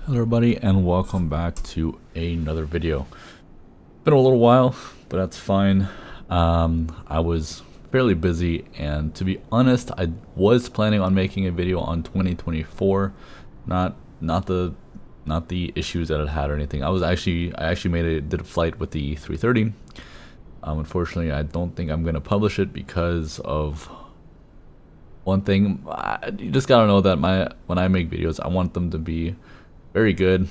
Hello everybody and welcome back to another video. Been a little while, but that's fine. I was fairly busy, and to be honest, I was planning on making a video on 2024, not the issues that it had or anything. I actually did a flight with the 330. Unfortunately, I don't think I'm gonna publish it because of one thing. You just gotta know that when I make videos, I want them to be very good,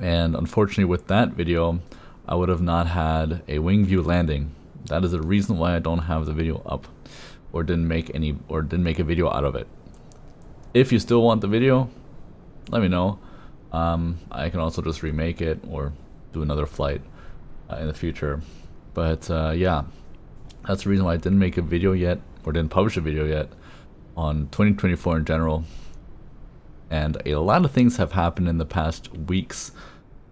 and unfortunately with that video I would have not had a wing view landing. That is the reason why I don't have the video up, or didn't make a video out of it. If you still want the video, let me know. I can also just remake it or do another flight in the future, but yeah, that's the reason why I didn't make a video yet, or didn't publish a video yet on 2024 in general. And a lot of things have happened in the past weeks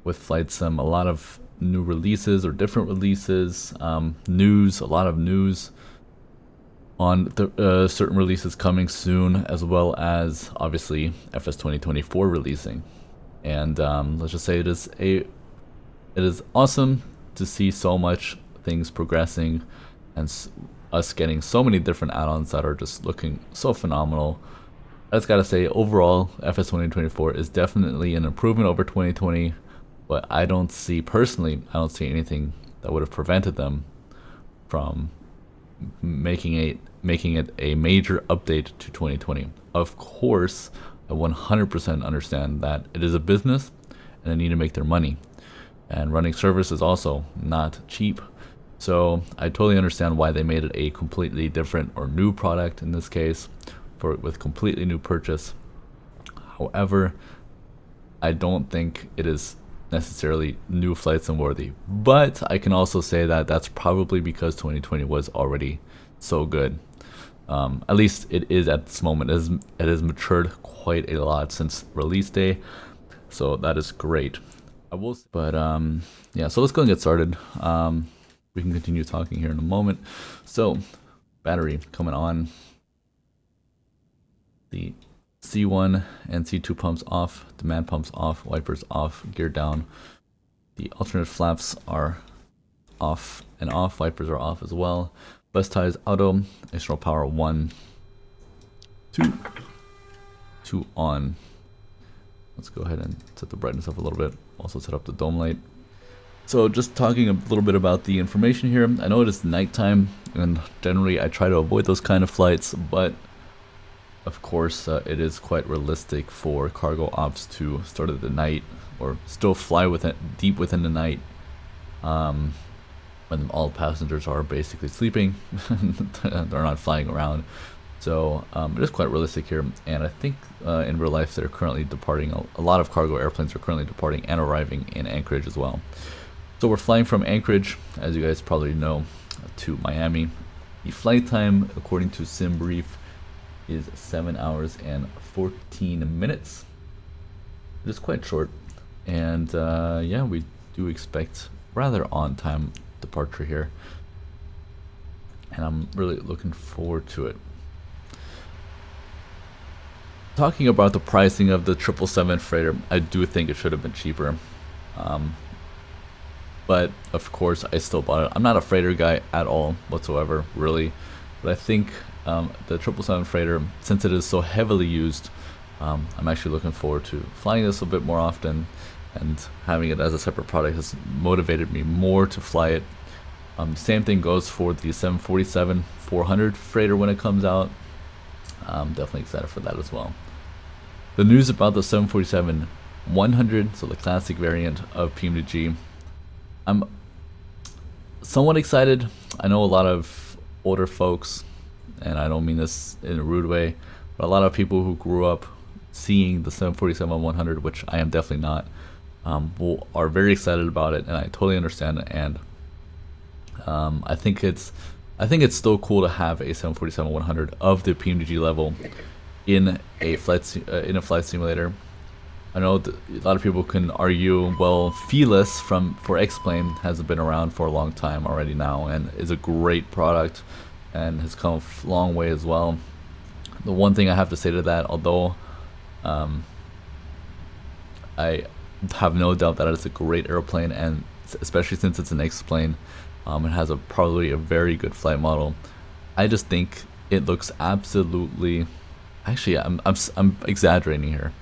with Flight Sim. A lot of new releases or different releases, news, a lot of news on the certain releases coming soon, as well as obviously FS 2024 releasing. And let's just say it is awesome to see so much things progressing, and us getting so many different add-ons that are just looking so phenomenal. I just gotta say, overall, FS 2024 is definitely an improvement over 2020, but I don't see anything that would have prevented them from making it a major update to 2020. Of course, I 100% understand that it is a business and they need to make their money, and running service is also not cheap. So I totally understand why they made it a completely different or new product in this case, with completely new purchase. However, I don't think it is necessarily new Flight Sim worthy, but I can also say that that's probably because 2020 was already so good. At least it is at this moment. It has matured quite a lot since release day, so that is great. But yeah, so let's go and get started. We can continue talking here in a moment. So battery coming on. The C1 and C2 pumps off, demand pumps off, wipers off, gear down. The alternate flaps are off and off, wipers are off as well. Bus ties auto, external power 1, 2 on. Let's go ahead and set the brightness up a little bit. Also set up the dome light. So just talking a little bit about the information here. I know it is nighttime, and generally I try to avoid those kind of flights, but of course, it is quite realistic for cargo ops to start at the night, or still fly deep within the night, when all passengers are basically sleeping. They're not flying around. So it is quite realistic here, and I think in real life they're currently departing. A lot of cargo airplanes are currently departing and arriving in Anchorage as well. So we're flying from Anchorage, as you guys probably know, to Miami. The flight time, according to SimBrief, is 7 hours and 14 minutes. It is quite short, and yeah, we do expect rather on-time departure here, and I'm really looking forward to it. Talking about the pricing of the 777 freighter, I do think it should have been cheaper, but of course I still bought it. I'm not a freighter guy at all whatsoever, really, but I think the 777 freighter, since it is so heavily used, I'm actually looking forward to flying this a bit more often, and having it as a separate product has motivated me more to fly it. Same thing goes for the 747-400 freighter when it comes out. I'm definitely excited for that as well. The news about the 747-100, so the classic variant of PMDG, I'm somewhat excited. I know a lot of older folks, and I don't mean this in a rude way, but a lot of people who grew up seeing the 747-100, which I am definitely not, are very excited about it, and I totally understand it. And I think it's still cool to have a 747-100 of the PMDG level in a flight simulator. I know a lot of people can argue, well, Fearless for X-Plane has been around for a long time already now, and is a great product, and has come a long way as well. The one thing I have to say to that, although I have no doubt that it's a great airplane, and especially since it's an X-plane, it has probably a very good flight model. I just think it looks absolutely. Actually, I'm exaggerating here.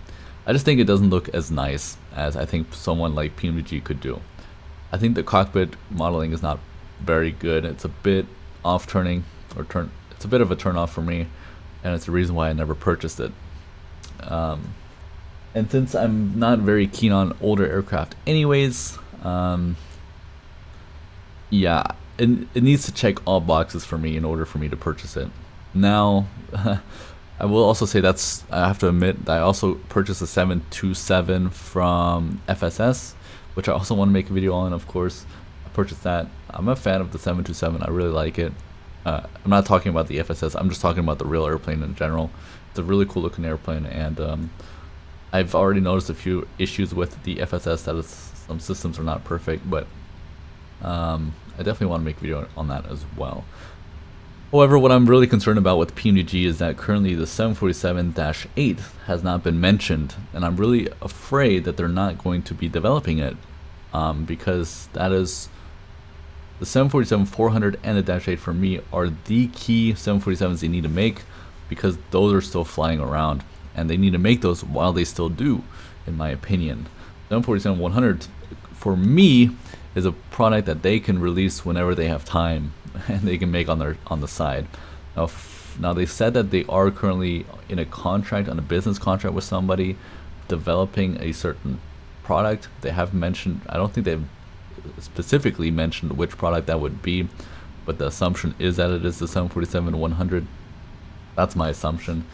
I just think it doesn't look as nice as I think someone like PMDG could do. I think the cockpit modeling is not very good. It's a bit off-turning, it's a bit of a turn-off for me, and it's the reason why I never purchased it. And since I'm not very keen on older aircraft anyways, yeah, it needs to check all boxes for me in order for me to purchase it. Now, I will also say I have to admit that I also purchased a 727 from FSS, which I also want to make a video on, of course. I purchased that. I'm a fan of the 727. I really like it. I'm not talking about the FSS. I'm just talking about the real airplane in general. It's a really cool looking airplane, and I've already noticed a few issues with the FSS, that some systems are not perfect, but I definitely want to make a video on that as well. However, what I'm really concerned about with PMDG is that currently the 747-8 has not been mentioned, and I'm really afraid that they're not going to be developing it, because that is the 747-400 and the Dash 8 for me are the key 747s they need to make, because those are still flying around, and they need to make those while they still do, in my opinion. 747-100 for me is a product that they can release whenever they have time, and they can make on the side. Now they said that they are currently in a contract, on a business contract with somebody, developing a certain product. They have mentioned, I don't think they've specifically mentioned which product that would be, but the assumption is that it is the 747-100. That's my assumption,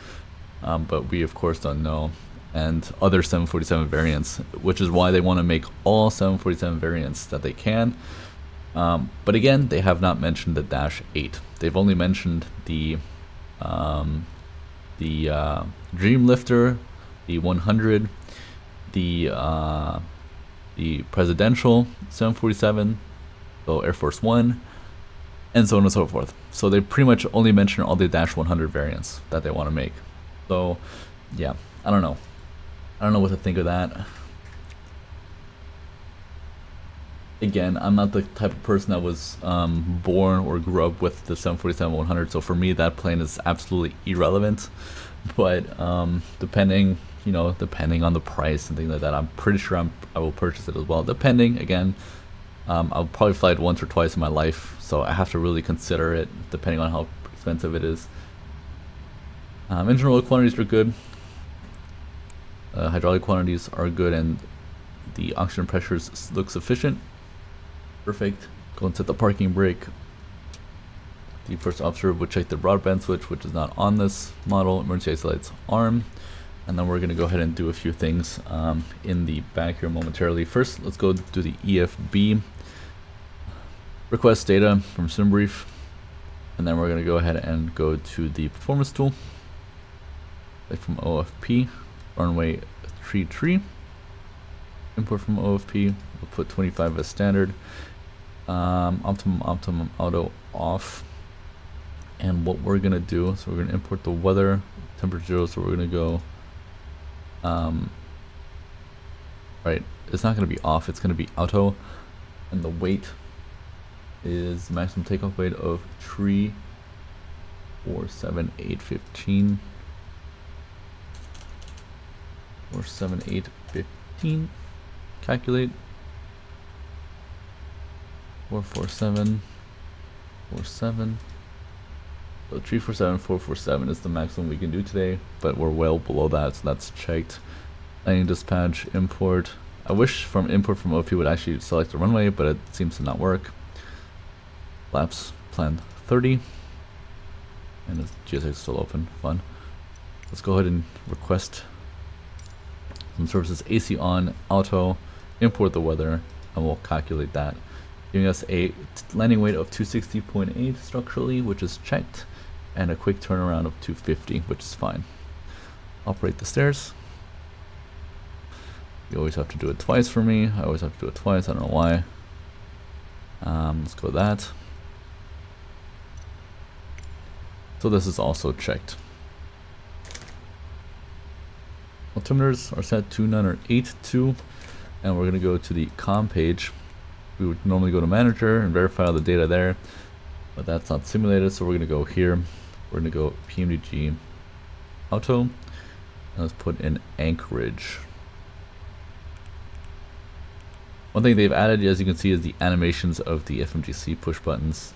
but we of course don't know. And other 747 variants, which is why they want to make all 747 variants that they can. But again, they have not mentioned the Dash 8. They've only mentioned the Dreamlifter, the 100, the presidential 747, so Air Force One, and so on and so forth. So they pretty much only mention all the Dash 100 variants that they want to make. So yeah, I don't know. I don't know what to think of that. Again, I'm not the type of person that was born or grew up with the 747-100, so for me that plane is absolutely irrelevant. But depending on the price and things like that, I'm pretty sure I will purchase it as well. Depending, again, I'll probably fly it once or twice in my life, so I have to really consider it depending on how expensive it is. Engine oil quantities are good. Hydraulic quantities are good, and the oxygen pressures look sufficient. Perfect. Go and set the parking brake. The first officer would check the broadband switch, which is not on this model. Emergency exit lights arm. And then we're going to go ahead and do a few things in the back here momentarily. First, let's go do the EFB. Request data from SimBrief. And then we're going to go ahead and go to the performance tool. Like from OFP. Runway 33. Import from OFP. We'll put 25 as standard. Optimum auto off. And what we're gonna do, so we're gonna import the weather temperature. So we're gonna go right, it's not gonna be off, it's gonna be auto, and the weight is maximum takeoff weight of 347,815 or 7815. Calculate 44747. So 347,447 is the maximum we can do today, but we're well below that, so that's checked. Landing dispatch import. I wish from import from OP would actually select the runway, but it seems to not work. Flaps plan 30, and the GSX is still open. Fun. Let's go ahead and request some services. AC on, auto, import the weather, and we'll calculate that, giving us a landing weight of 260.8 structurally, which is checked, and a quick turnaround of 250, which is fine. Operate the stairs. You always have to do it twice for me. I always have to do it twice. I don't know why. Let's go with that. So this is also checked. altimeters are set to 982, and we're gonna go to the COM page. We would normally go to manager and verify all the data there, but that's not simulated, so we're gonna go here. We're gonna go PMDG auto, and let's put in Anchorage. One thing they've added, as you can see, is the animations of the FMGC push buttons,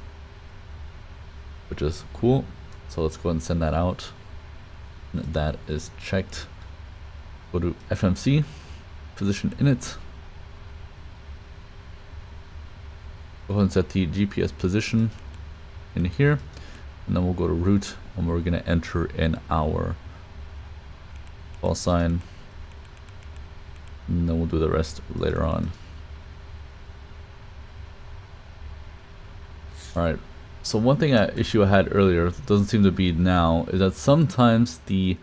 which is cool. So let's go ahead and send that out. That is checked. Go to FMC, position init. Go ahead and set the GPS position in here, and then we'll go to route, and we're gonna enter in our call sign, and then we'll do the rest later on. Alright, so one issue I had earlier, doesn't seem to be now, is that sometimes the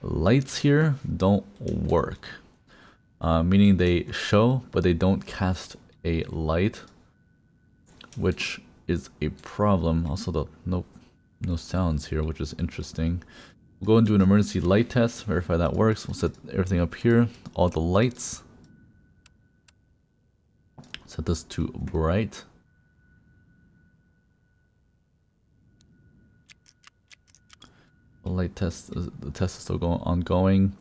lights here don't work. Meaning they show, but they don't cast a light, which is a problem. Also, no sounds here, which is interesting. We'll go and do an emergency light test, verify that works. We'll set everything up here, all the lights. Set this to bright. The test is still ongoing,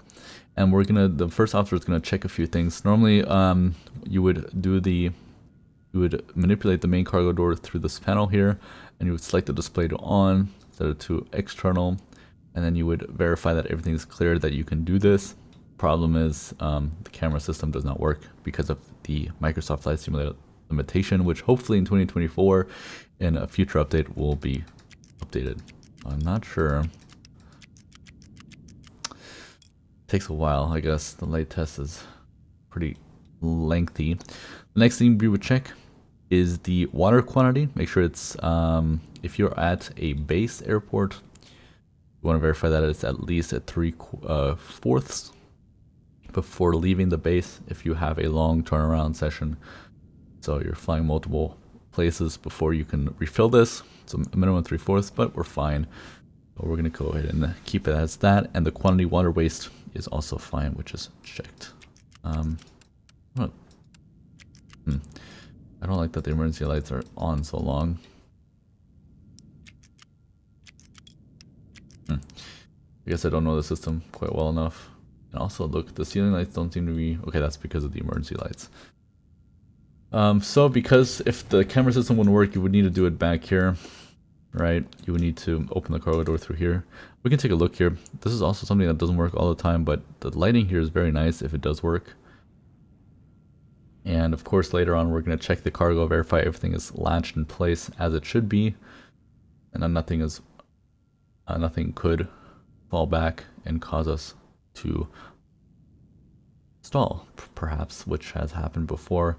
and the first officer is gonna check a few things. Normally, you would manipulate the main cargo door through this panel here, and you would select the display to on, set it to external, and then you would verify that everything is clear, that you can do this. Problem is, the camera system does not work because of the Microsoft Flight Simulator limitation, which hopefully in 2024, in a future update, will be updated. I'm not sure. Takes a while, I guess. The light test is pretty lengthy. The next thing we would check is the water quantity. Make sure it's, if you're at a base airport, you want to verify that it's at least at 3/4 before leaving the base if you have a long turnaround session. So you're flying multiple places before you can refill this. So a minimum 3/4, but we're fine. But we're going to go ahead and keep it as that. And the quantity water waste is also fine, which is checked. I don't like that the emergency lights are on so long. I guess I don't know the system quite well enough. And also, look, the ceiling lights don't seem to be... Okay, that's because of the emergency lights. So because if the camera system wouldn't work, you would need to do it back here, right? You would need to open the cargo door through here. We can take a look here. This is also something that doesn't work all the time, but the lighting here is very nice if it does work. And of course, later on, we're going to check the cargo, verify everything is latched in place as it should be, and then nothing could fall back and cause us to stall, perhaps, which has happened before.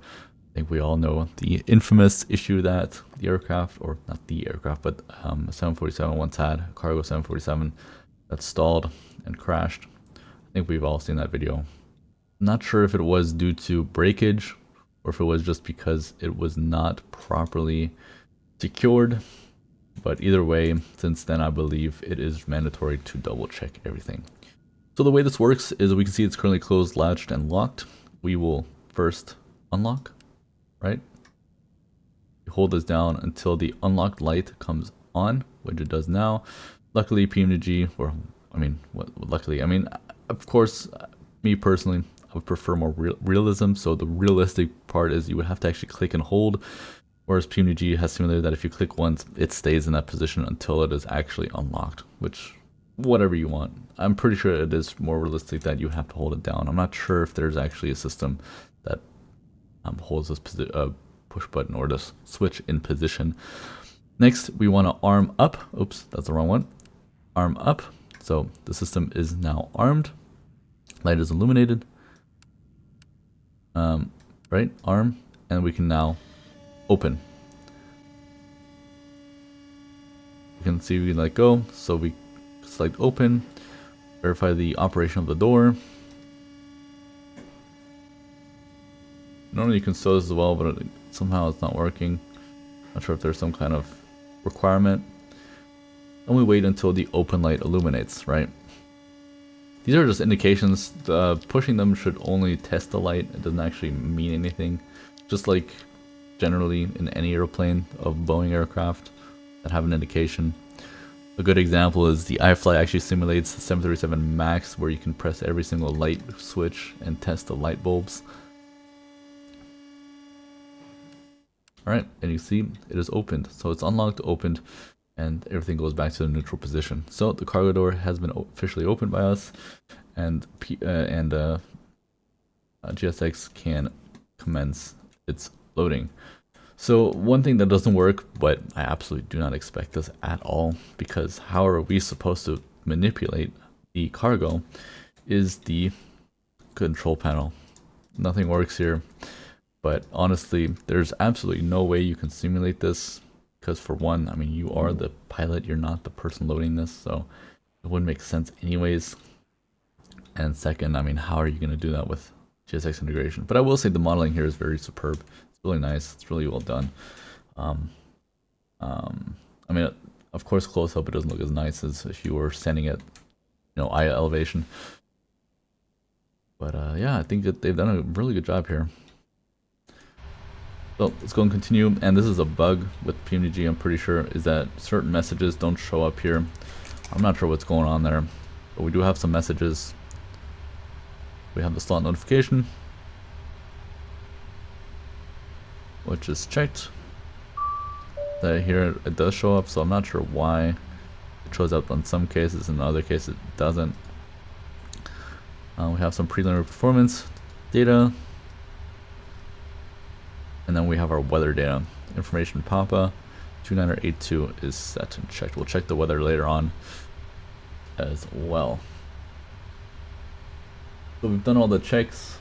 I think we all know the infamous issue that the aircraft, or not the aircraft, but a 747 once had, a cargo 747 that stalled and crashed. I think we've all seen that video. Not sure if it was due to breakage or if it was just because it was not properly secured, but either way, since then I believe it is mandatory to double check everything. So the way this works is we can see it's currently closed, latched, and locked. We will first unlock, right? You hold this down until the unlocked light comes on, which it does now. Luckily, PMDG, or I mean, luckily, I mean, of course, me personally, I would prefer more realism. So the realistic part is you would have to actually click and hold, whereas PMDG has simulated that if you click once, it stays in that position until it is actually unlocked, which, whatever you want. I'm pretty sure it is more realistic that you have to hold it down. I'm not sure if there's actually a system that holds this push button or this switch in position. Next, we want to arm up. Oops, that's the wrong one. Arm up. So the system is now armed. Light is illuminated. Right, arm, and we can now open. You can see we can let go, so we select open, verify the operation of the door. Normally you can sew this as well, but somehow it's not working. Not sure if there's some kind of requirement. And we wait until the open light illuminates, right? these are just indications. Pushing them should only test the light. It doesn't actually mean anything. Just like generally in any airplane of Boeing aircraft that have an indication. A good example is the iFly actually simulates the 737 MAX, where you can press every single light switch and test the light bulbs. Alright, and you see it is opened. So it's unlocked, opened, and everything goes back to the neutral position. So the cargo door has been officially opened by us, and GSX can commence its loading. So one thing that doesn't work, but I absolutely do not expect this at all, because how are we supposed to manipulate the cargo, is the control panel. Nothing works here, but honestly, there's absolutely no way you can simulate this, because for one, I mean, you are the pilot, you're not the person loading this, so it wouldn't make sense anyways. And second, I mean, how are you going to do that with GSX integration? But I will say the modeling here is very superb. Really nice. It's really well done. I mean, of course, close up it doesn't look as nice as if you were standing at, eye elevation. But yeah, I think that they've done a really good job here. So let's go and continue. And this is a bug with PMDG, I'm pretty sure, is that certain messages don't show up here. I'm not sure what's going on there, but we do have some messages. We have the slot notification, which is checked. Here it does show up, so I'm not sure why it shows up on some cases, in other cases it doesn't. We have some preliminary performance data, and then we have our weather data. Information Papa 2982 is set and checked. We'll check the weather later on as well. So we've done all the checks.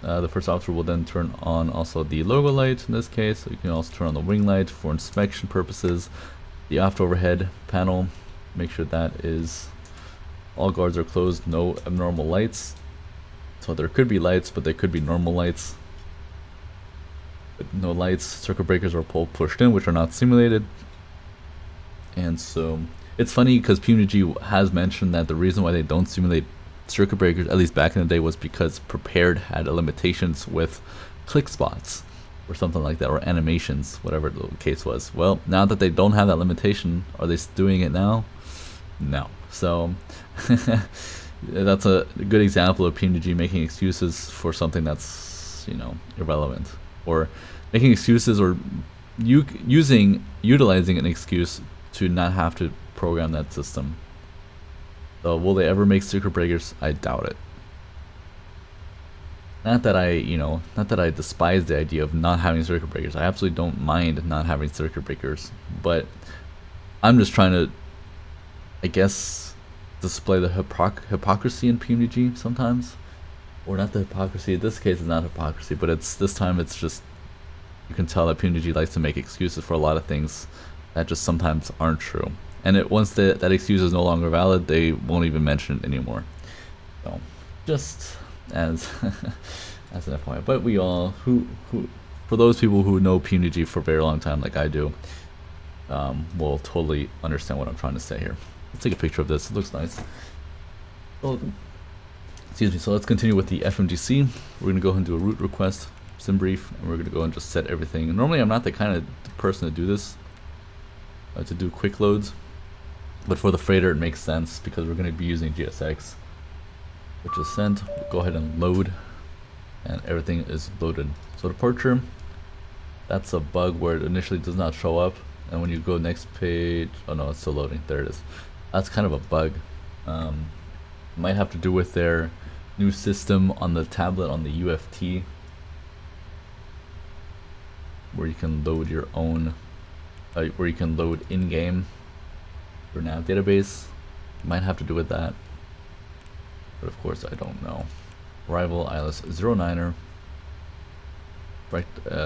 The first officer will then turn on also the logo light in this case. So you can also turn on the wing light for inspection purposes. The aft overhead panel, make sure that is all guards are closed, no abnormal lights. So there could be lights, but they could be normal lights. But no lights. Circuit breakers are pushed in, which are not simulated. And so it's funny because PMDG has mentioned that the reason why they don't simulate circuit breakers, at least back in the day, was because Prepared had limitations with click spots or something like that, or animations, whatever the case was. Well, now that they don't have that limitation, are they doing it now? No. So that's a good example of PMDG making excuses for something that's, irrelevant, or making excuses, or utilizing an excuse to not have to program that system. So will they ever make circuit breakers? I doubt it. Not that I despise the idea of not having circuit breakers. I absolutely don't mind not having circuit breakers, but I'm just trying to, I guess, display the hypocrisy in PMDG sometimes, or not the hypocrisy. In this case, it's not hypocrisy, but this time it's just, you can tell that PMDG likes to make excuses for a lot of things that just sometimes aren't true. And once that excuse is no longer valid, they won't even mention it anymore. So, just as as an FYI. But we all, for those people who know PMDG for a very long time, like I do, will totally understand what I'm trying to say here. Let's take a picture of this. It looks nice. So, excuse me. So let's continue with the FMGC. We're gonna go ahead and do a route request, sim brief, and we're gonna go and just set everything. And normally, I'm not the kind of person to do this, to do quick loads. But for the freighter, it makes sense because we're going to be using GSX, which is sent. We'll go ahead and load, and everything is loaded. So departure, that's a bug where it initially does not show up, and when you go next page, oh no, it's still loading. There it is. That's kind of a bug. Might have to do with their new system on the tablet on the UFT, where you can load your own, where you can load in-game your nav database. Might have to do with that, but of course I don't know. Arrival ILS 09er.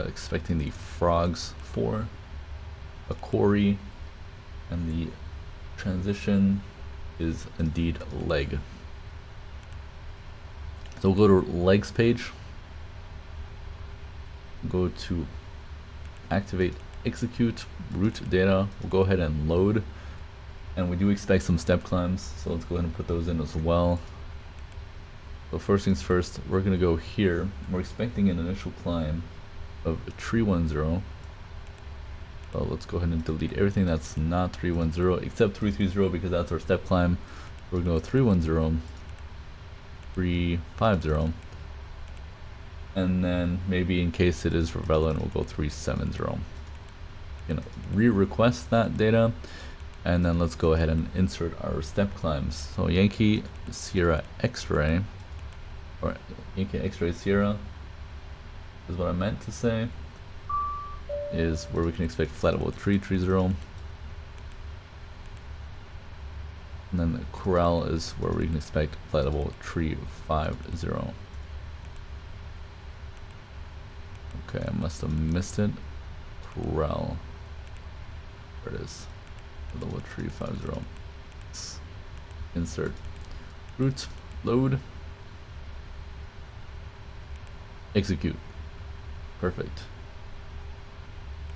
Expecting the frogs for a quarry, and the transition is indeed leg. So we'll go to legs page, go to activate execute route data. We'll go ahead and load And we do expect some step climbs, so let's go ahead and put those in as well. So first things first, we're going to go here. We're expecting an initial climb of 310. So let's go ahead and delete everything that's not 310 except 330 because that's our step climb. We're going to go 310, 350, and then maybe in case it is relevant, we'll go 370. You know, re-request that data. And then let's go ahead and insert our step climbs. So Yankee Sierra X-ray, or Yankee X-ray Sierra is what I meant to say, is where we can expect flight level 330. And then the corral is where we can expect flight level 350. Okay, I must have missed it. Corral. There it is. Level 350. Insert route, load, execute. Perfect.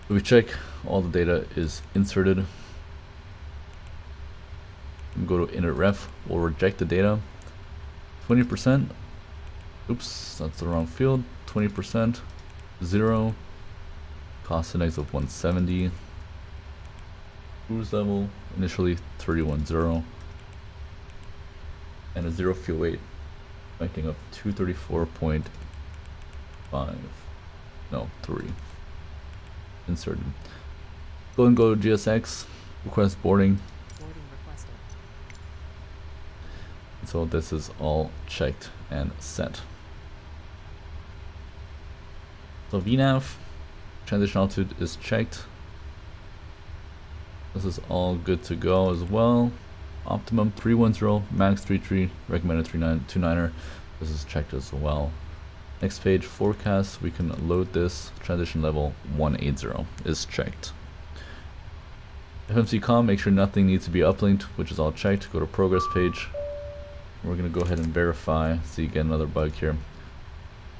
So we check all the data is inserted. And go to init ref. We'll reject the data. 20%. Oops, that's the wrong field. 20%. 0. Cost index of 170. Cruise level initially 310 and a 0 fuel weight, expecting of 234.5. No, 3. Inserted. Go and go to GSX, request boarding. Boarding requested. So this is all checked and set. So VNAV, transition altitude is checked. This is all good to go as well. Optimum 310, max 33, recommended 29er. This is checked as well. Next page, forecast. We can load this. Transition level 180 is checked. FMC com, make sure nothing needs to be uplinked, which is all checked. Go to progress page. We're going to go ahead and verify. See, again, another bug here.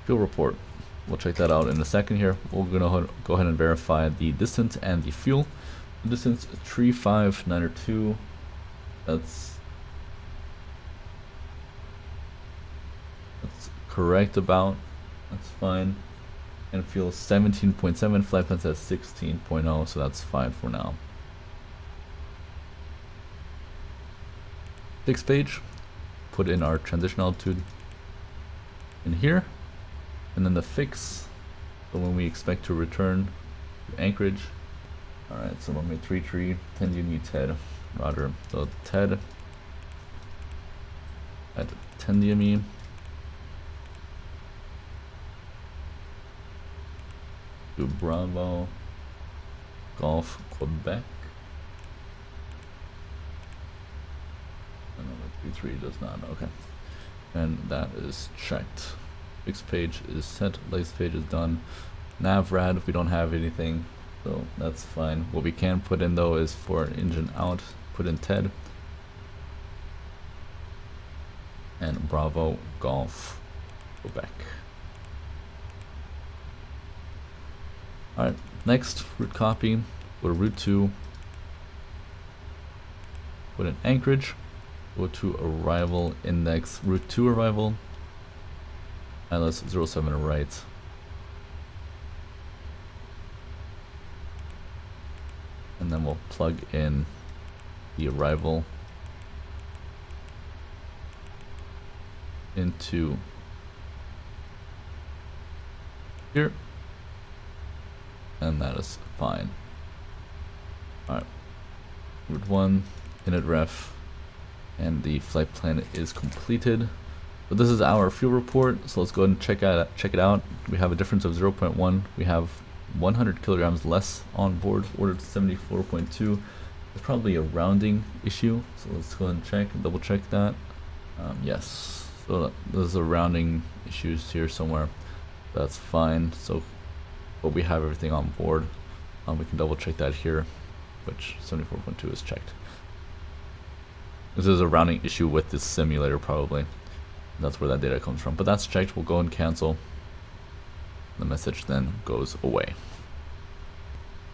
Fuel report. We'll check that out in a second here. We're going to go ahead and verify the distance and the fuel. The distance 35902. That's correct about. That's fine. And fuel 17.7. Flight plan says 16.0, so that's fine for now. Next page. Put in our transition altitude in here, and then the fix. So when we expect to return to Anchorage. Alright, so runway 33, 10 DME TED, roger. So TED at 10 DME. To Bravo, Golf, Quebec. Another 33 does not, okay. And that is checked. Fix page is set, latest page is done. Navrad, we don't have anything. So that's fine. What we can put in though is for engine out, put in TED and Bravo Golf Quebec. Alright, next route copy, go to route 2, put in Anchorage, go to arrival index, route 2 arrival, ILS 07 right. And then we'll plug in the arrival into here, and that is fine. Alright, route 1, init ref, and the flight plan is completed. So this is our fuel report, so let's go ahead and check it out. We have a difference of 0.1. We have 100 kilograms less on board, ordered 74.2. It's probably a rounding issue, so let's go ahead and check, double check that. Yes, so there's a rounding issues here somewhere. That's fine. So, but we have everything on board. We can double check that here, which 74.2 is checked. This is a rounding issue with this simulator probably. That's where that data comes from, but that's checked. We'll go and cancel. The message then goes away.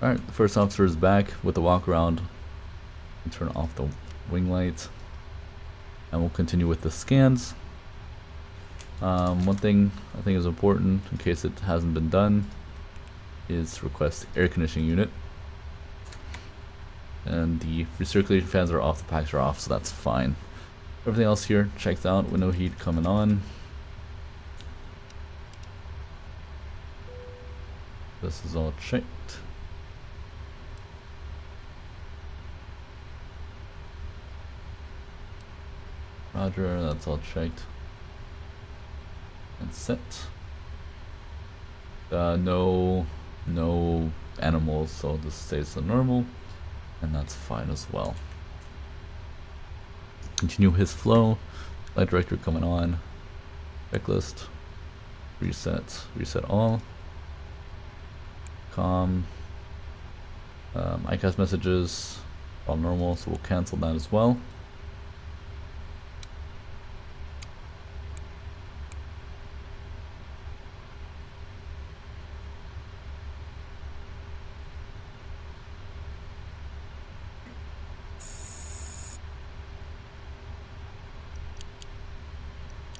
Alright, the first officer is back with the walk around. Turn off the wing light, and we'll continue with the scans. One thing I think is important in case it hasn't been done is request air conditioning unit. And the recirculation fans are off, the packs are off, so that's fine. Everything else here checks out with no heat coming on. This is all checked. Roger, that's all checked. And set. No animals, so this stays so normal, and that's fine as well. Continue his flow. Flight director coming on. Checklist. Reset all. ICAS messages all normal, so we'll cancel that as well.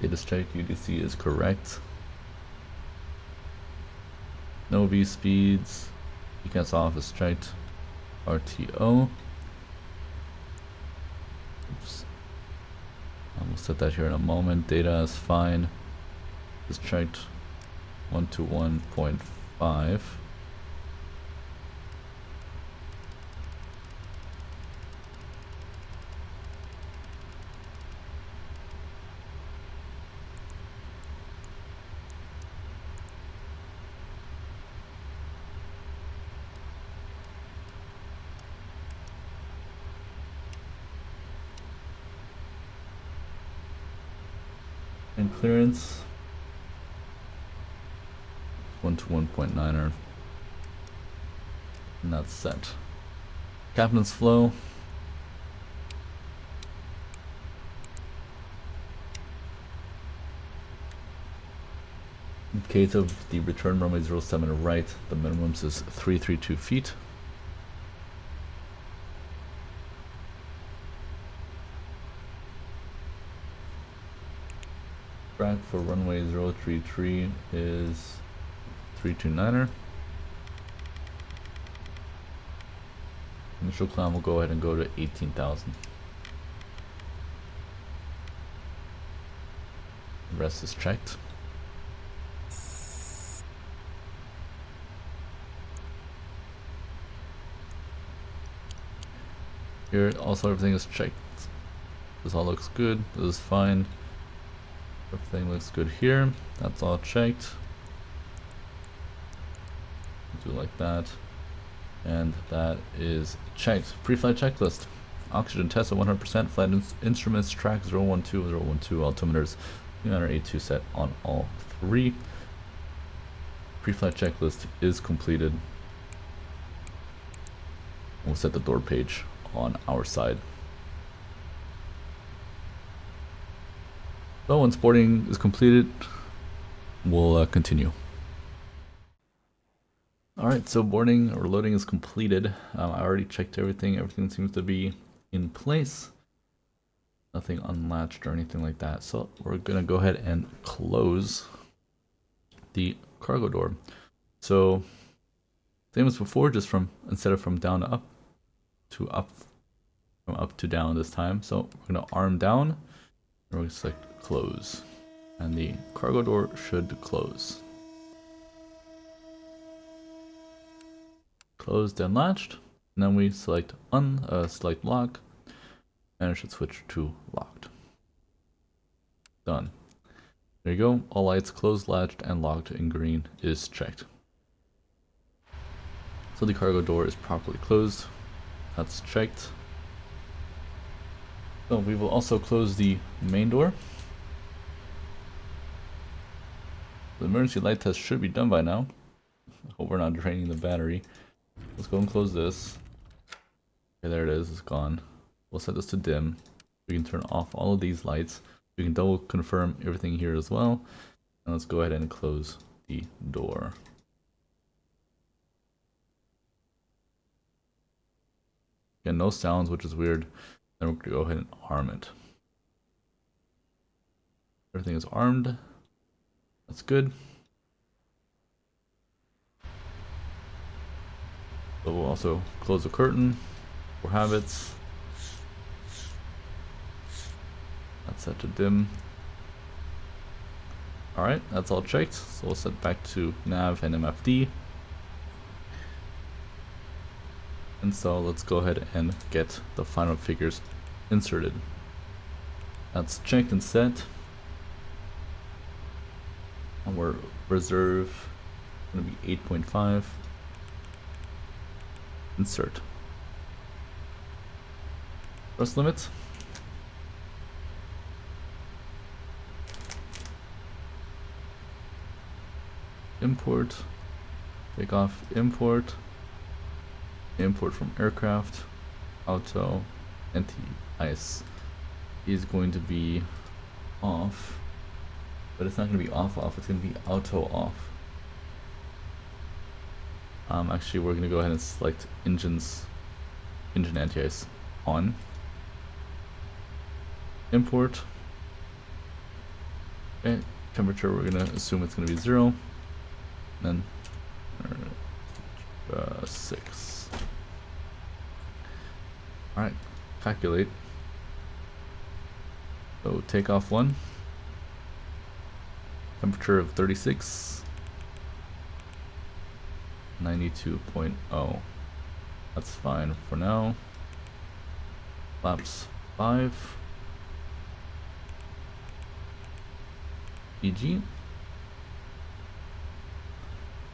Data check UDC is correct. No V speeds. ECAS off is checked. RTO. Oops. We'll set that here in a moment. Data is fine. Is checked 121.5. And clearance 121.9er, and that's set. Captain's flow. In case of the return runway 07 right, the minimum is 332 feet. Track for runway 033 is 329er. Initial climb will go ahead and go to 18,000. The rest is checked. Here also everything is checked. This all looks good. This is fine. Everything looks good here. That's all checked. Do like that. And that is checked. Pre-flight checklist. Oxygen test at 100%. Flight instruments track 012, 012. Altimeters 382 set on all three. Pre-flight checklist is completed. We'll set the door page on our side. So once boarding is completed, we'll continue. Alright, so boarding or loading is completed. I already checked everything. Everything seems to be in place. Nothing unlatched or anything like that. So we're going to go ahead and close the cargo door. So same as before, just instead of from down to up, from up to down this time. So we're going to arm down, and we're going to select close, and the cargo door should close. Closed and latched, and then we select select lock, and it should switch to locked. Done. There you go. All lights closed, latched, and locked in green is checked. So the cargo door is properly closed. That's checked. So we will also close the main door. The emergency light test should be done by now. I hope we're not draining the battery. Let's go and close this. Okay, there it is. It's gone. We'll set this to dim. We can turn off all of these lights. We can double confirm everything here as well. And let's go ahead and close the door. Again, no sounds, which is weird. Then we're going to go ahead and arm it. Everything is armed. That's good. So we'll also close the curtain for habits. That's set to dim. Alright, that's all checked. So we'll set back to nav and MFD. And so let's go ahead and get the final figures inserted. That's checked and set. And we're reserve going to be 8.5. Insert. Thrust limit. Import. Takeoff. Import. Import from aircraft. Auto. Anti-ice is going to be off. But it's not going to be off, it's going to be auto off. Actually, we're going to go ahead and select engine anti-ice on. Import. Okay, temperature, we're going to assume it's going to be 0. And then 6. Alright, calculate. So takeoff 1. Temperature of 36. 92.0. That's fine for now. Flaps 5. PG.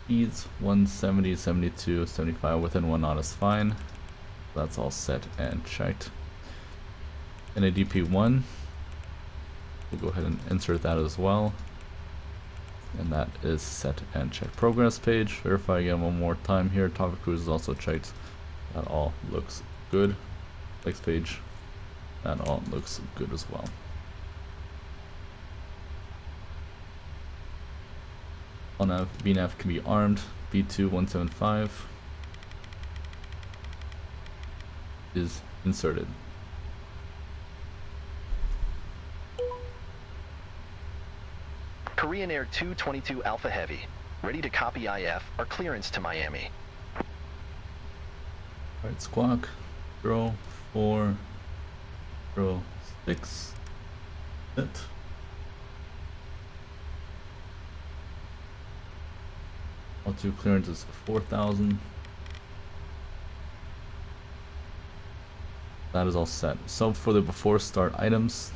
Speeds 170, 72, 75 within 1 knot is fine. That's all set and checked. NADP1. We'll go ahead and insert that as well. And that is set and checked. Progress page, verify again one more time here. Topic cruise is also checked. That all looks good. Next page, that all looks good as well. LNAV, VNAV can be armed. B2175 is inserted. Korean Air 222 Alpha Heavy, ready to copy IF or clearance to Miami. Alright, squawk 0406 set. Altitude clearance is 4,000. That is all set. So for the before start items,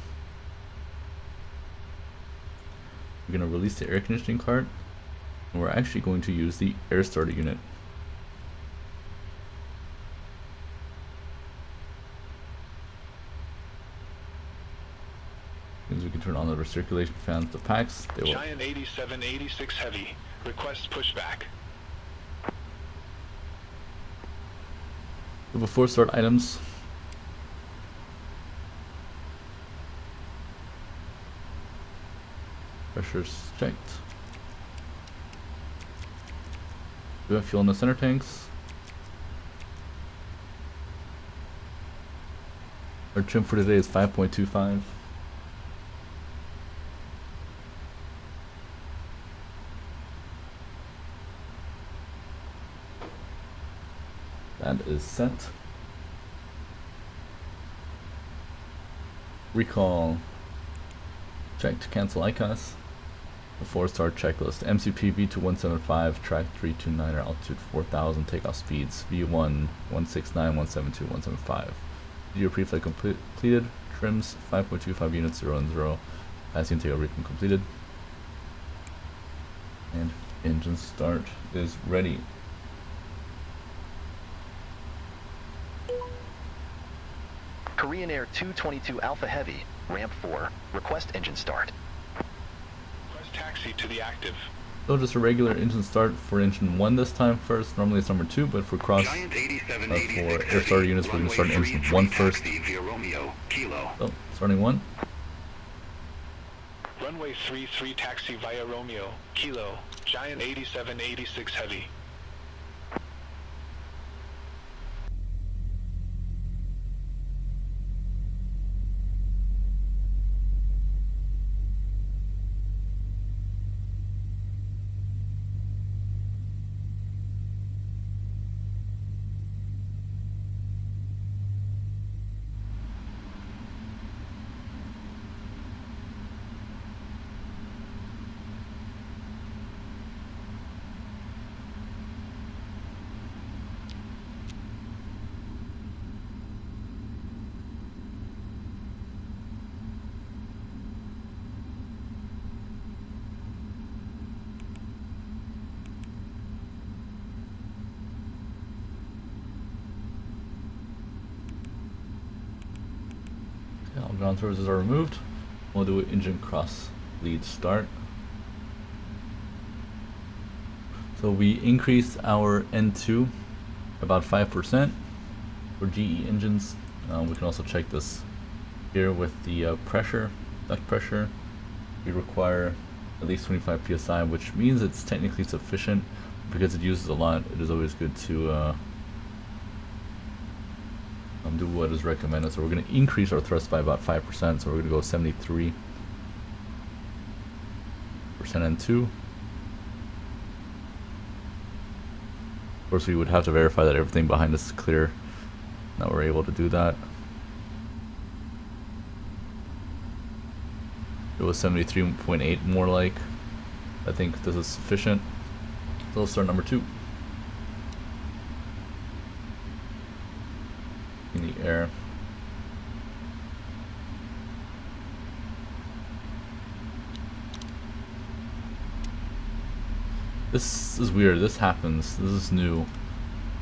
we're going to release the air conditioning cart, and we're actually going to use the air starter unit. Means we can turn on the recirculation fans, the packs. They will. Giant 8786 Heavy. Request pushback. The before start items. Pressure's checked. We have fuel in the center tanks. Our trim for today is 5.25. That is set. Recall. Checked. Cancel ICAS. The 4-star checklist. MCP V2175, track 329, altitude 4000, takeoff speeds V1, 169, 172, 175. Video pre-flight completed. Trims 5.25 units 0 and 0. Passing takeoff briefing completed. And engine start is ready. Korean Air 222 Alpha Heavy, ramp 4, request engine start. Request taxi to the active. So just a regular engine start for engine 1 this time first. Normally it's number 2, but for cross for air starter units, we're going to start engine 1 first. So, starting 1. Runway 33 taxi via Romeo, Kilo, Giant 8786 Heavy. ground services are removed. We'll do an engine cross lead start. So we increased our N2 about 5% for GE engines. We can also check this here with the pressure, duct pressure. We require at least 25 psi, which means it's technically sufficient. Because it uses a lot, it is always good to do what is recommended. So we're going to increase our thrust by about 5%. So we're going to go 73% N2. Of course, we would have to verify that everything behind us is clear. Now we're able to do that. It was 73.8 more like. I think this is sufficient. So let's start number 2. In the air. This is weird. This happens. This is new.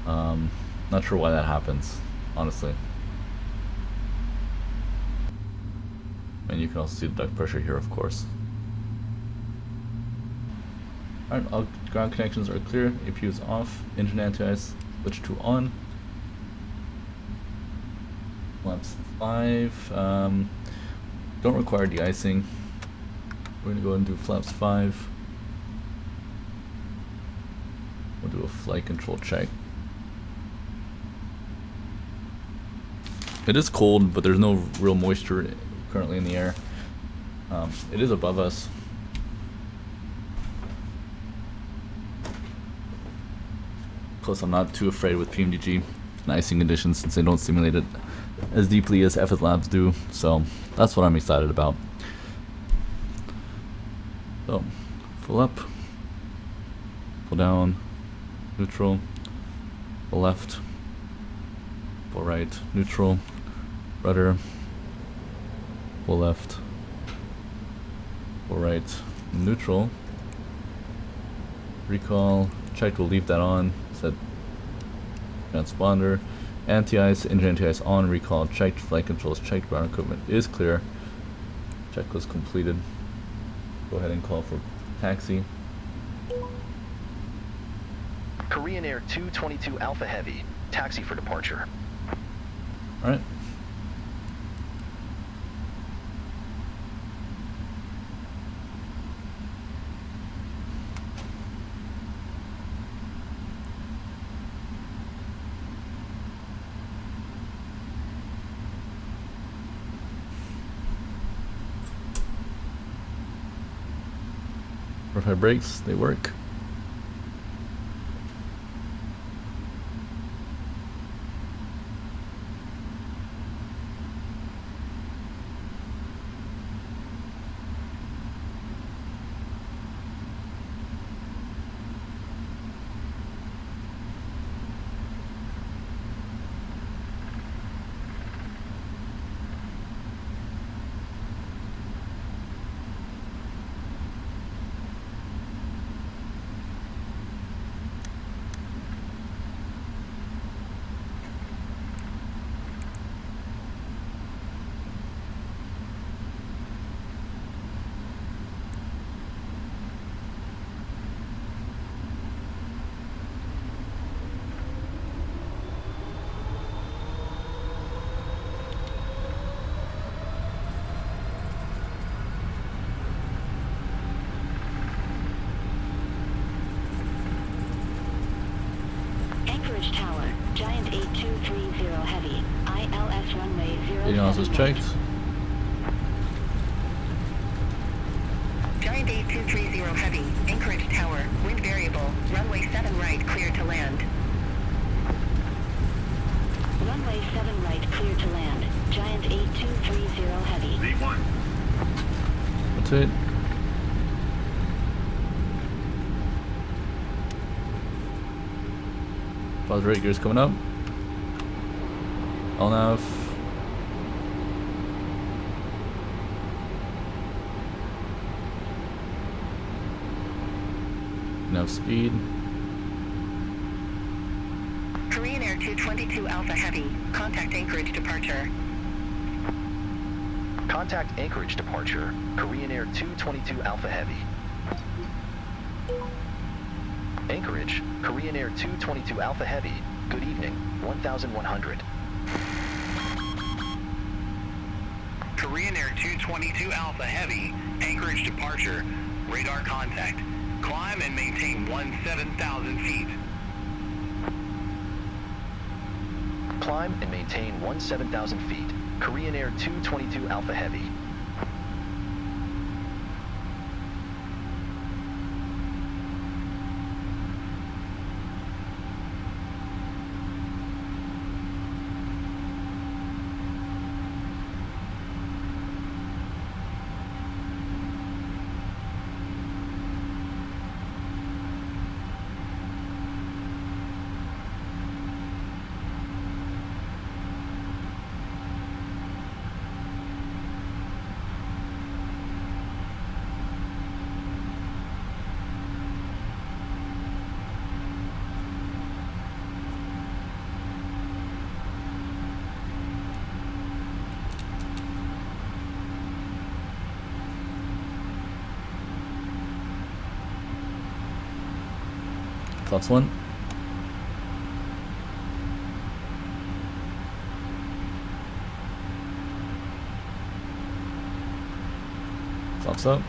Not sure why that happens, honestly. And you can also see the duct pressure here, of course. Alright, all ground connections are clear. APU is off. Engine anti-ice switch to on. Flaps 5. Don't require de-icing. We're going to go and do flaps 5. We'll do a flight control check. It is cold, but there's no real moisture currently in the air. It is above us. Plus, I'm not too afraid with PMDG and icing conditions since they don't simulate it as deeply as FS Labs do. So that's what I'm excited about. So, full up, full down, neutral, full left, full right, neutral, rudder, full left, full right, neutral, recall, checked, we'll leave that on, set transponder, anti-ice, engine anti-ice on, recall, checked, flight controls checked, ground equipment is clear, checklist completed. Go ahead and call for taxi. Korean Air 222 Alpha Heavy, taxi for departure. Alright. Verify brakes, they work. Anchorage Tower, Giant 8230 Heavy, ILS runway 0. is checked. Giant 8230 Heavy, Anchorage Tower, wind variable, runway 7 right clear to land. Runway 7 right clear to land, Giant 8230 Heavy. V1. That's it. Pause rate gears coming up. LNAV. Nav speed. Korean Air 222 Alpha Heavy, contact Anchorage departure. Contact Anchorage departure, Korean Air 222 Alpha Heavy. Anchorage, Korean Air 222 Alpha Heavy, good evening, 1100. Korean Air 222 Alpha Heavy, Anchorage departure, radar contact. Climb and maintain 17,000 feet. Climb and maintain 17,000 feet, Korean Air 222 Alpha Heavy. Plus one. Stops up.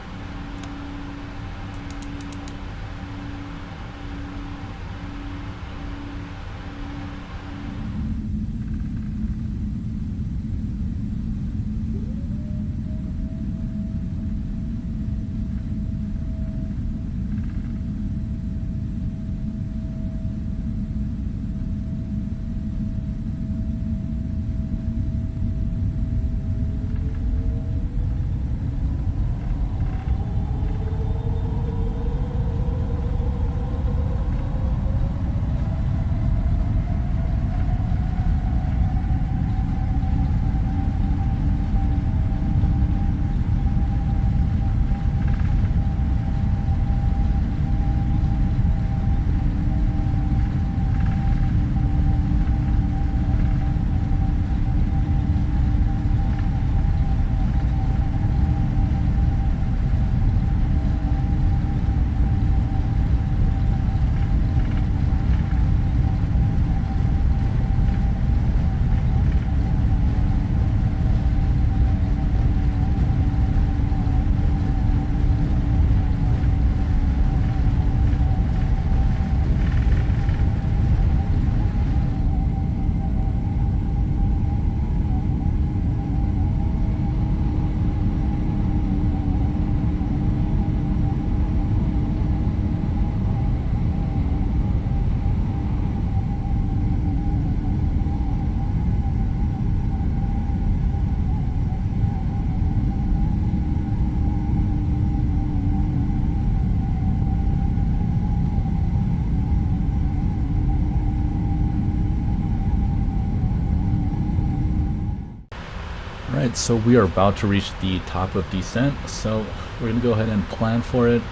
Alright, so we are about to reach the top of descent, so we're going to go ahead and plan for it.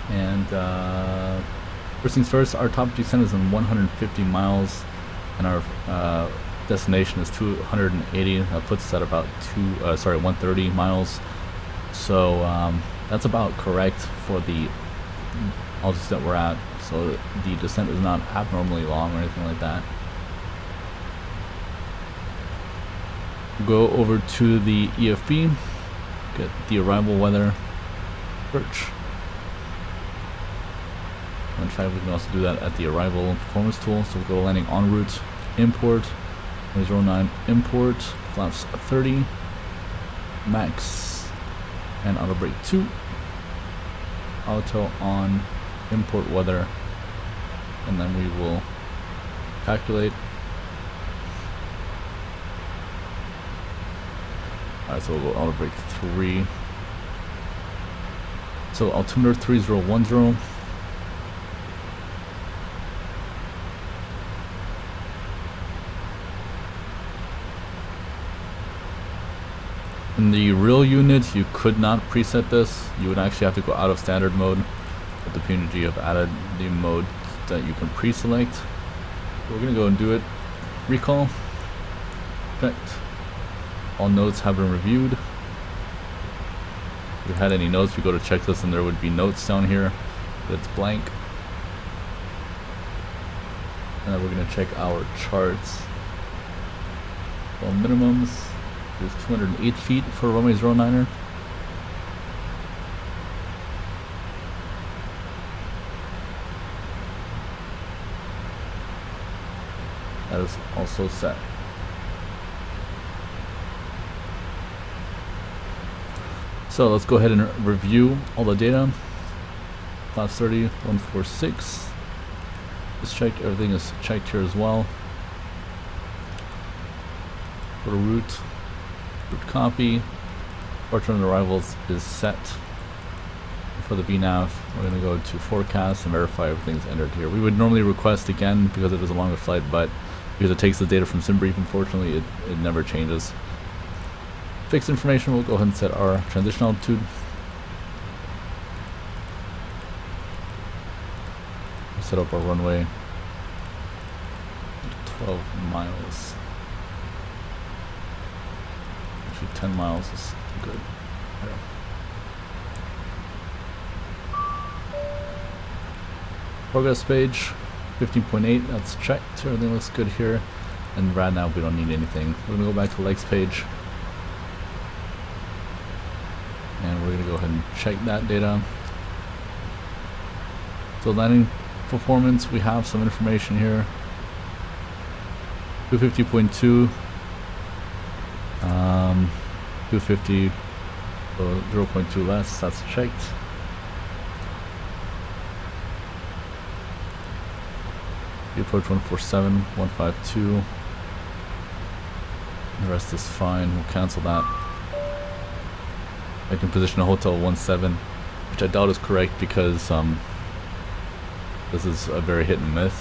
And first things first, our top descent is in 150 miles, and our destination is 280. That puts us at about 130 miles. So that's about correct for the altitude that we're at. So the descent is not abnormally long or anything like that. Go over to the EFB, get the arrival weather, search. In fact, we can also do that at the arrival performance tool. So we'll go landing en route, import, 09 import, flaps 30, max, and auto brake 2, auto on, import weather, and then we will calculate. Alright, so we'll go auto brake 3. So altimeter 3010. In the real unit, you could not preset this. You would actually have to go out of standard mode. But the PMDG have added the mode that you can pre-select. So we're gonna go and do it. Recall, effect, all notes have been reviewed. If you had any notes, we go to checklist and there would be notes down here. That's blank. And then we're going to check our charts. Well, minimums is 208 feet for runway 09er. That is also set. So let's go ahead and review all the data. Class 30, 146. Just checked, everything is checked here as well. Go to route copy. Departure and arrivals is set. For the BNAV, we're going to go to forecast and verify everything's entered here. We would normally request again because it is a longer flight, but because it takes the data from SimBrief, unfortunately, it never changes. Fixed information, we'll go ahead and set our transition altitude. Set up our runway. 12 miles. Actually, 10 miles is good. There. Progress page, 15.8, that's checked. Everything looks good here. And right now we don't need anything. We're gonna go back to the legs page. And we're gonna go ahead and check that data. So landing performance, we have some information here. 250.2, 250, so 0.2 less, that's checked. The approach 147, 152. The rest is fine, we'll cancel that. I can position a hotel 17, which I doubt is correct because this is a very hit and miss.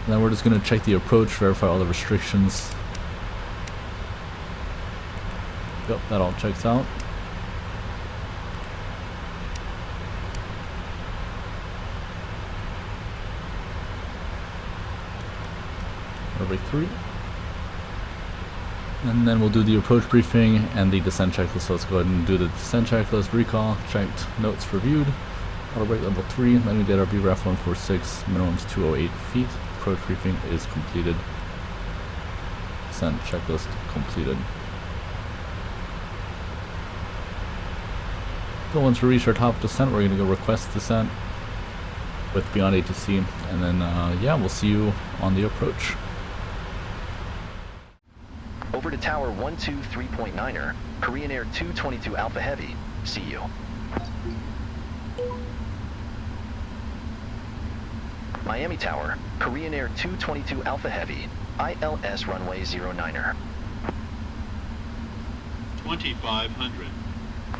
And then we're just going to check the approach, verify all the restrictions. Yep, that all checks out. Runway 3. And then we'll do the approach briefing and the descent checklist. So let's go ahead and do the descent checklist. Recall, checked, notes reviewed. Auto brake level 3, landing data VRAM 146, minimums 208 feet. Approach briefing is completed. Descent checklist completed. So once we reach our top descent, we're going to go request descent with Beyond ATC, and then yeah, we'll see you on the approach. Over to Tower 123.9er, Korean Air 222 Alpha Heavy. See you. Miami Tower, Korean Air 222 Alpha Heavy, ILS runway 09er. 2500.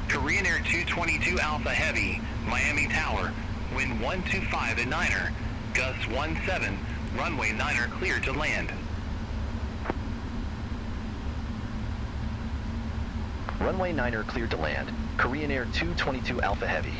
Korean Air 222 Alpha Heavy, Miami Tower, wind 125 at 9er, gusts 17, runway 9er cleared to land. Runway 9er cleared to land, Korean Air 222 Alpha Heavy.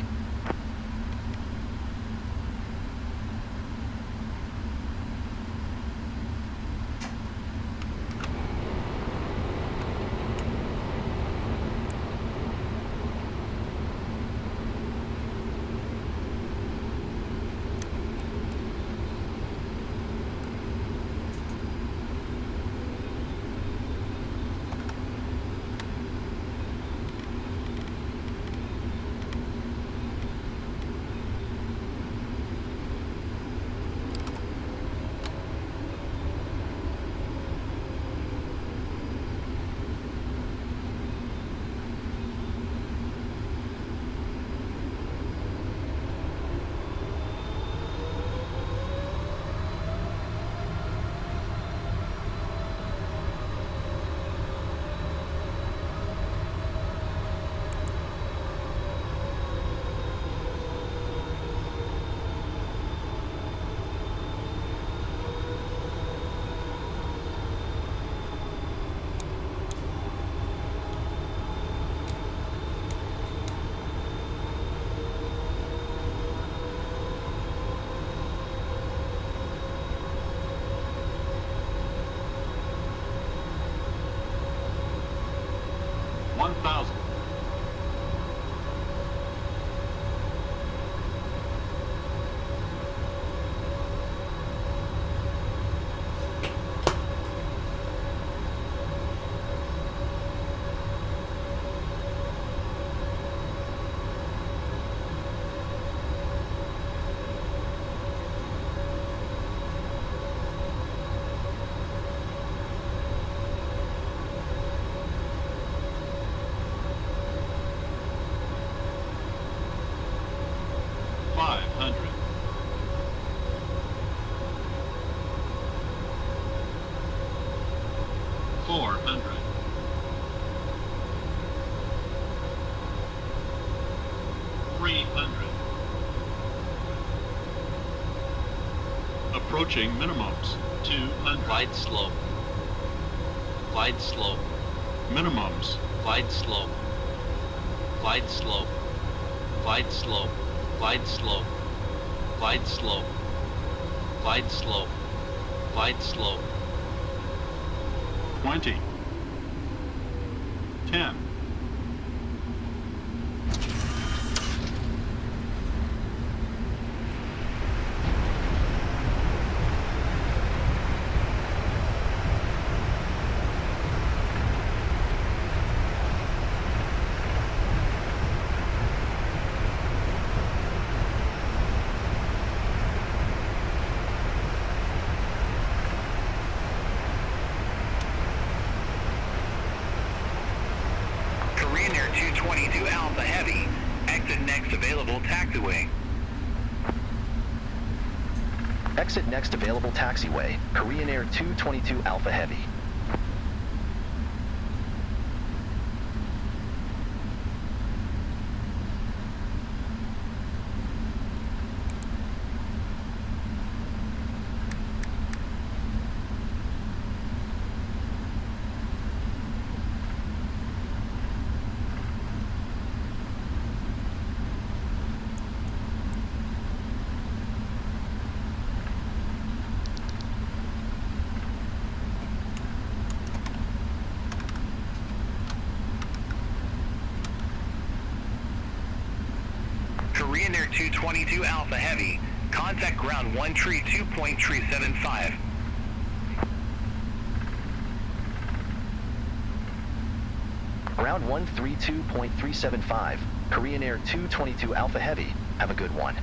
300. Approaching minimums. 200. Glide slope. Glide slope. Minimums. Glide slope. Glide slope. Glide slope. Glide slope. Glide slope. Glide slope. Glide slope. 20. 10. Korean Air 222 Alpha Heavy, exit next available taxiway. Exit next available taxiway, Korean Air 222 Alpha Heavy. Korean Air 222 Alpha Heavy, contact ground 132.375. Ground 132.375, Korean Air 222 Alpha Heavy. Have a good one.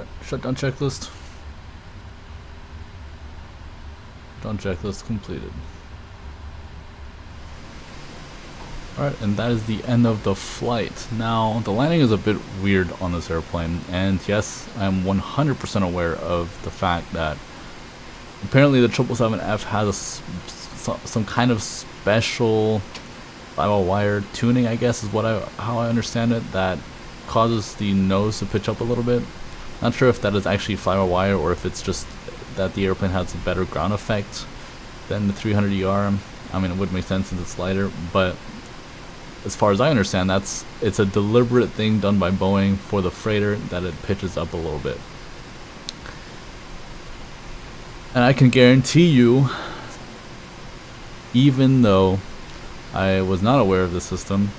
Alright, shutdown checklist. Shutdown checklist completed. Alright, and that is the end of the flight. Now, the landing is a bit weird on this airplane, and yes, I'm 100% aware of the fact that apparently the 777F has some kind of special five-wire tuning, I guess is how I understand it, that causes the nose to pitch up a little bit. Not sure if that is actually five-wire or if it's just that the airplane has a better ground effect than the 300ER. I mean, it would make sense since it's lighter, but as far as I understand, it's a deliberate thing done by Boeing for the freighter that it pitches up a little bit. And I can guarantee you, even though I was not aware of the system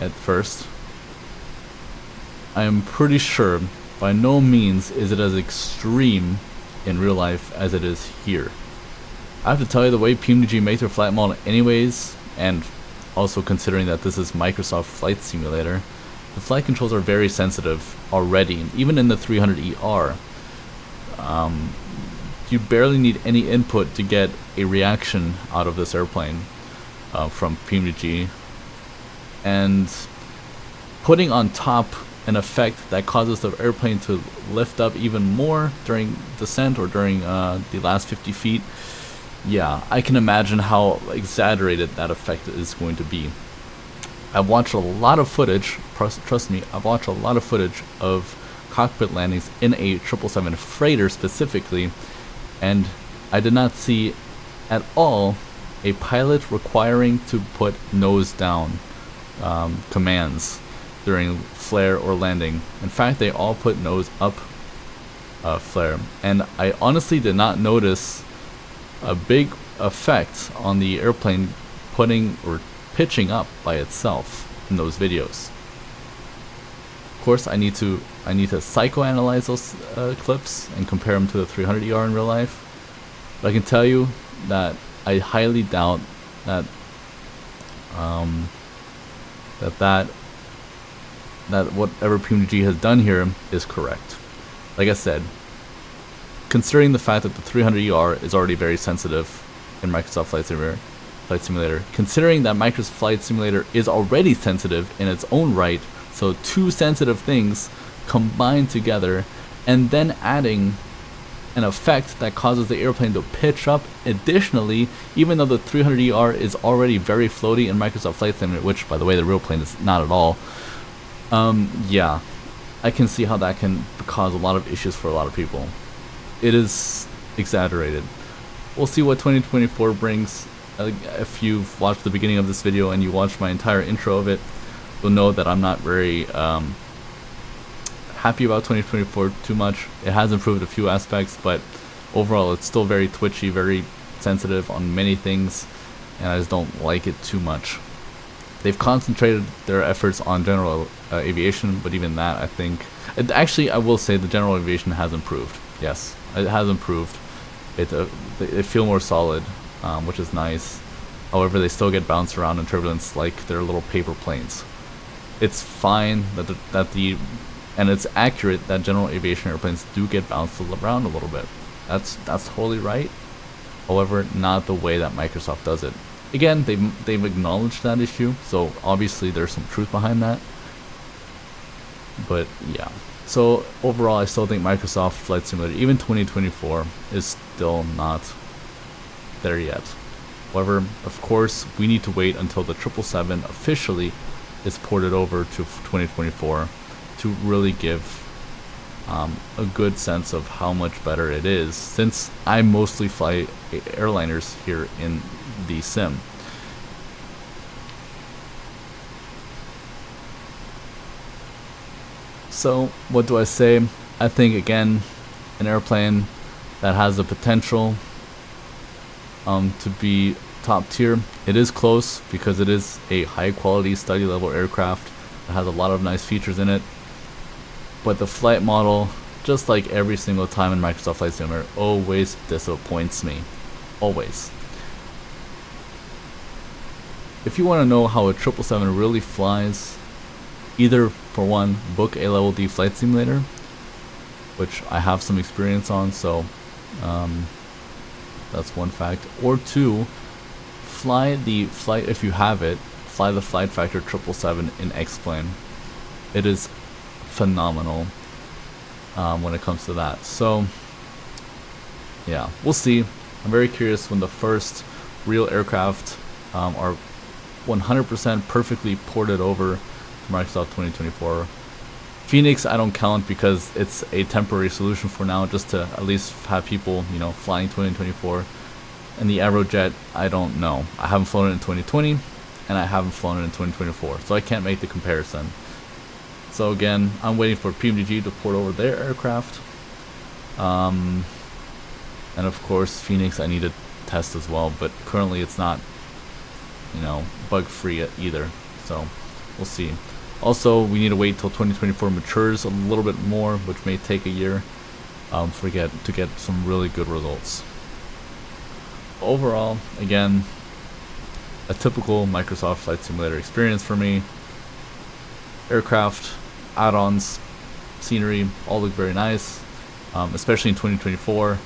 at first, I am pretty sure by no means is it as extreme in real life as it is here. I have to tell you, the way PMDG makes their flight model anyways, and also considering that this is Microsoft Flight Simulator, the flight controls are very sensitive already, even in the 300ER. You barely need any input to get a reaction out of this airplane from PMDG, and putting on top an effect that causes the airplane to lift up even more during descent or during the last 50 feet. Yeah, I can imagine how exaggerated that effect is going to be. I've watched a lot of footage, trust me, I've watched a lot of footage of cockpit landings in a 777 freighter specifically, and I did not see at all a pilot requiring to put nose down commands during flare or landing. In fact, they all put nose up flare, and I honestly did not notice a big effect on the airplane putting or pitching up by itself in those videos. Of course, I need to psychoanalyze those clips and compare them to the 300ER in real life. But I can tell you that I highly doubt that that whatever PMDG has done here is correct. Like I said, considering the fact that the 300ER is already very sensitive in Microsoft Flight Simulator, considering that Microsoft Flight Simulator is already sensitive in its own right, so two sensitive things combined together, and then adding an effect that causes the airplane to pitch up additionally, even though the 300ER is already very floaty in Microsoft Flight Simulator, which, by the way, the real plane is not at all. Yeah, I can see how that can cause a lot of issues for a lot of people. It is exaggerated. We'll see what 2024 brings. If you've watched the beginning of this video and you watched my entire intro of it, you'll know that I'm not very happy about 2024 too much. It has improved a few aspects, but overall it's still very twitchy, very sensitive on many things, and I just don't like it too much. They've concentrated their efforts on general aviation, but even that, I think, actually I will say the general aviation has improved. Yes, it has improved. They feel more solid, which is nice. However, they still get bounced around in turbulence like they're little paper planes. It's fine and it's accurate that general aviation airplanes do get bounced around a little bit. That's totally right. However, not the way that Microsoft does it. Again, they've acknowledged that issue, so obviously there's some truth behind that. But yeah. So overall, I still think Microsoft Flight Simulator, even 2024, is still not there yet. However, of course, we need to wait until the 777 officially is ported over to 2024 to really give a good sense of how much better it is, since I mostly fly airliners here in the sim. So what do I say? I think, again, an airplane that has the potential to be top tier. It is close because it is a high quality study level aircraft that has a lot of nice features in it, but the flight model, just like every single time in Microsoft Flight Simulator, always disappoints me. Always. If you want to know how a 777 really flies, either, for one, book a level D flight simulator, which I have some experience on, so that's one fact. Or two, fly the flight, if you have it, fly the Flight Factor 777 in X-Plane. It is phenomenal when it comes to that. So yeah, we'll see. I'm very curious when the first real aircraft are 100% perfectly ported over to Microsoft 2024. Phoenix I don't count because it's a temporary solution for now, just to at least have people, you know, flying 2024. And the Aerojet, I don't know. I haven't flown it in 2020 and I haven't flown it in 2024, so I can't make the comparison. So again, I'm waiting for PMDG to port over their aircraft. And of course Phoenix I need to test as well, but currently it's not, you know, bug free either, so we'll see. Also, we need to wait till 2024 matures a little bit more, which may take a year to get some really good results. Overall, again, a typical Microsoft Flight Simulator experience for me. Aircraft, add-ons, scenery, all look very nice, especially in 2024.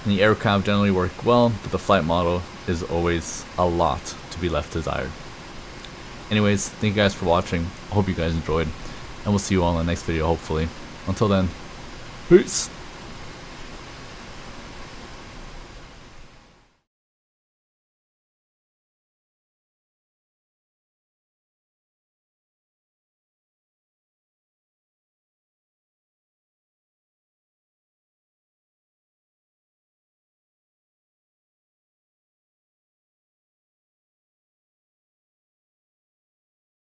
And the aircraft generally work well, but the flight model is always a lot to be left desired. Anyways, thank you guys for watching. I hope you guys enjoyed, and we'll see you all in the next video, hopefully. Until then, peace!